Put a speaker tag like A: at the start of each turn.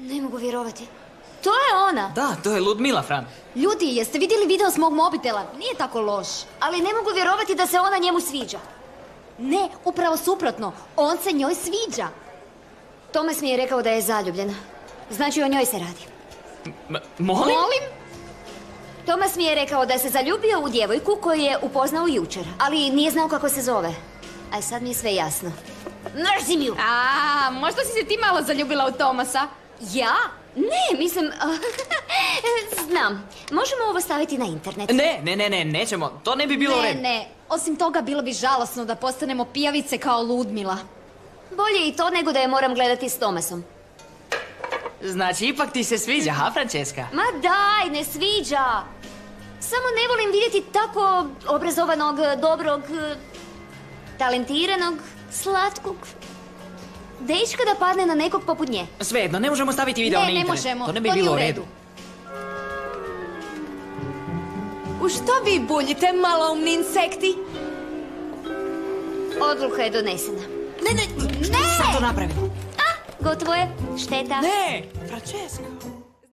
A: Ne mogu vjerovati. To je ona!
B: Da, to je Ludmila, Fran.
A: Ljudi, jeste vidjeli video s mog mobitela? Nije tako loš. Ali ne mogu vjerovati da se ona njemu sviđa. Ne, upravo suprotno. On se njoj sviđa. Tomas mi je rekao da je zaljubljen. Znači o njoj se radi.
B: Molim?
A: Tomas mi je rekao da se zaljubio u djevojku koju je upoznao jučer. Ali nije znao kako se zove. A sad mi je sve jasno. Mrzim ju!
C: Možda si se ti malo zaljubila u Tomasa?
A: Ja? Ne, mislim... Znam. Možemo ovo staviti na internet?
B: Ne, nećemo. To ne bi bilo u redu.
C: Ne. Osim toga, bilo bi žalosno da postanemo pijavice kao Ludmila.
A: Bolje i to nego da je moram gledati s Tomasom.
B: Znači, ipak ti se sviđa, ha, Francesca?
A: Ma daj, ne sviđa! Samo ne volim vidjeti tako obrazovanog, dobrog, talentiranog, slatkog dečka da padne na nekog poput nje.
B: Svejedno, ne možemo staviti video na internet.
C: Ne možemo.
B: To ne bi bilo u redu.
C: U što vi buljite, maloumni insekti?
A: Odluka je donesena.
B: Ne! Šta to napravimo?
A: Gotovo je, šteta.
B: Ne! Francesca!